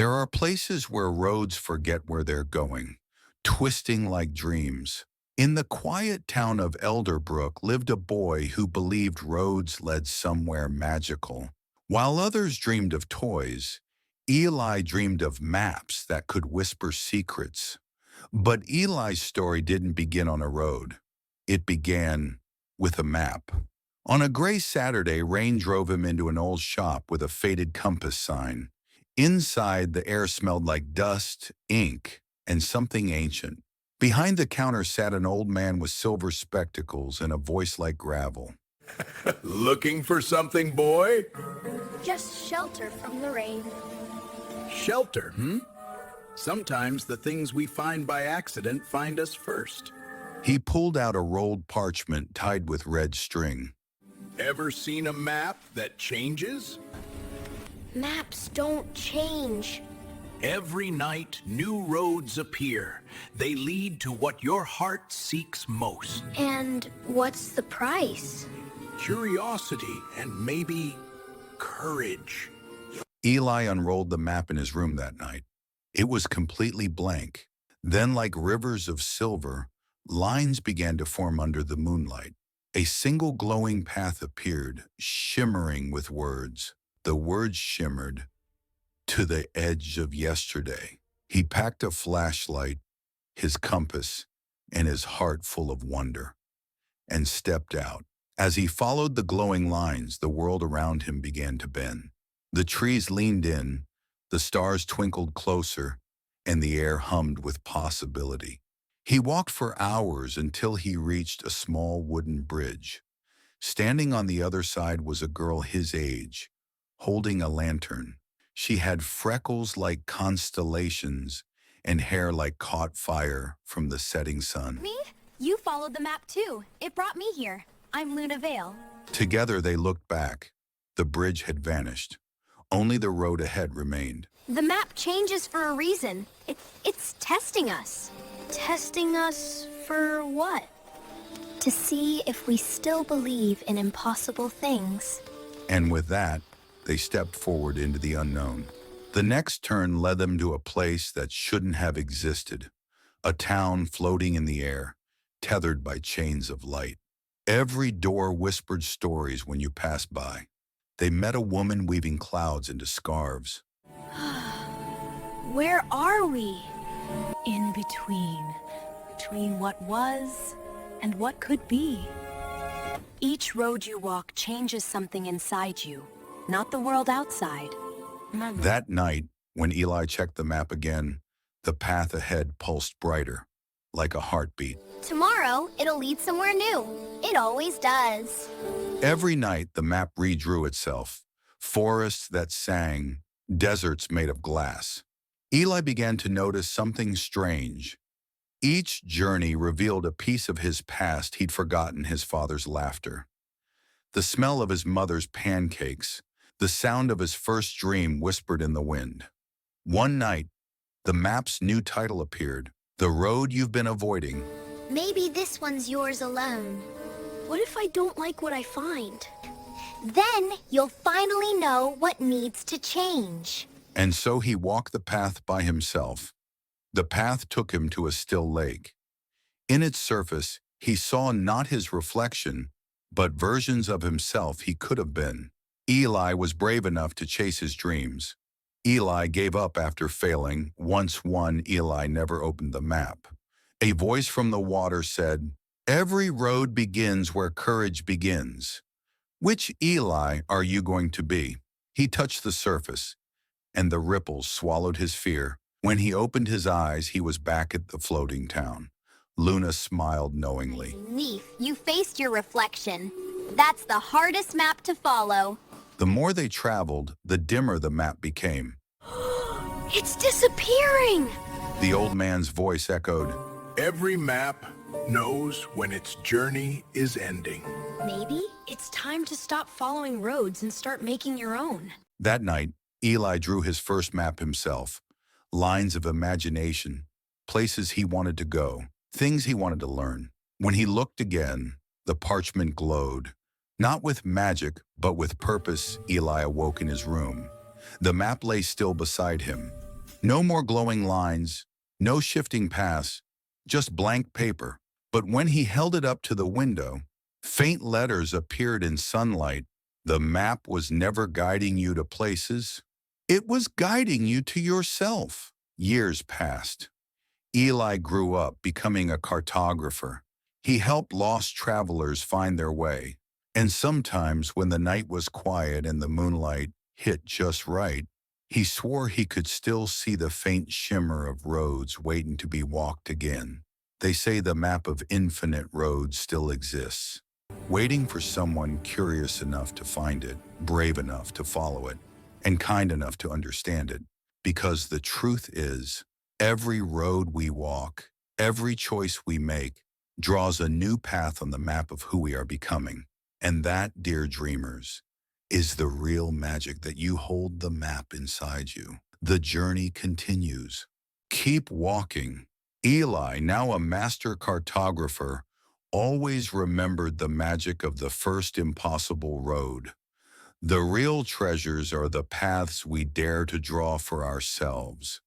There are places where roads forget where they're going, twisting like dreams. In the quiet town of Elderbrook lived a boy who believed roads led somewhere magical. While others dreamed of toys, Eli dreamed of maps that could whisper secrets. But Eli's story didn't begin on a road. It began with a map. On a gray Saturday, rain drove him into an old shop with a faded compass sign. Inside, the air smelled like dust, ink, and something ancient. Behind the counter sat an old man with silver spectacles and a voice like gravel. Looking for something, boy? Just shelter from the rain. Shelter, hmm? Sometimes the things we find by accident find us first. He pulled out a rolled parchment tied with red string. Ever seen a map that changes? Maps don't change. Every night, new roads appear. They lead to what your heart seeks most. And what's the price? Curiosity and maybe courage. Eli unrolled the map in his room that night. It was completely blank. Then, like rivers of silver, lines began to form under the moonlight. A single glowing path appeared, shimmering with words. The words shimmered, "To the edge of yesterday." He packed a flashlight, his compass, and his heart full of wonder, and stepped out. As he followed the glowing lines, the world around him began to bend. The trees leaned in, the stars twinkled closer, and the air hummed with possibility. He walked for hours until he reached a small wooden bridge. Standing on the other side was a girl his age, holding a lantern. She had freckles like constellations and hair like caught fire from the setting sun. Me? You followed the map too. It brought me here. I'm Luna Vale. Together they looked back. The bridge had vanished. Only the road ahead remained. The map changes for a reason. It's testing us. Testing us for what? To see if we still believe in impossible things. And with that, they stepped forward into the unknown. The next turn led them to a place that shouldn't have existed, a town floating in the air, tethered by chains of light. Every door whispered stories when you passed by. They met a woman weaving clouds into scarves. Where are we? In between. Between what was and what could be. Each road you walk changes something inside you, not the world outside. That night, when Eli checked the map again, the path ahead pulsed brighter, like a heartbeat. Tomorrow, it'll lead somewhere new. It always does. Every night, the map redrew itself. Forests that sang, deserts made of glass. Eli began to notice something strange. Each journey revealed a piece of his past he'd forgotten: his father's laughter, the smell of his mother's pancakes, the sound of his first dream whispered in the wind. One night, the map's new title appeared, "The Road You've Been Avoiding." Maybe this one's yours alone. What if I don't like what I find? Then you'll finally know what needs to change. And so he walked the path by himself. The path took him to a still lake. In its surface, he saw not his reflection, but versions of himself he could have been. Eli was brave enough to chase his dreams. Eli gave up after failing. Once won, Eli never opened the map. A voice from the water said, "Every road begins where courage begins." Which Eli are you going to be? He touched the surface, and the ripples swallowed his fear. When he opened his eyes, he was back at the floating town. Luna smiled knowingly. Neef, you faced your reflection. That's the hardest map to follow. The more they traveled, the dimmer the map became. It's disappearing! The old man's voice echoed. Every map knows when its journey is ending. Maybe it's time to stop following roads and start making your own. That night, Eli drew his first map himself. Lines of imagination, places he wanted to go, things he wanted to learn. When he looked again, the parchment glowed. Not with magic, but with purpose. Eli awoke in his room. The map lay still beside him, No more glowing lines, no shifting paths, just blank paper. But when he held it up to the window, faint letters appeared in sunlight. The map was never guiding you to places. It was guiding you to yourself. Years passed. Eli grew up, becoming a cartographer. He helped lost travelers find their way. And sometimes when the night was quiet and the moonlight hit just right, he swore he could still see the faint shimmer of roads waiting to be walked again. They say the map of infinite roads still exists, waiting for someone curious enough to find it, brave enough to follow it, and kind enough to understand it. Because the truth is, every road we walk, every choice we make, draws a new path on the map of who we are becoming. And that, dear dreamers, is the real magic that you hold the map inside you. The journey continues. Keep walking. Eli, now a master cartographer, always remembered the magic of the first impossible road. The real treasures are the paths we dare to draw for ourselves.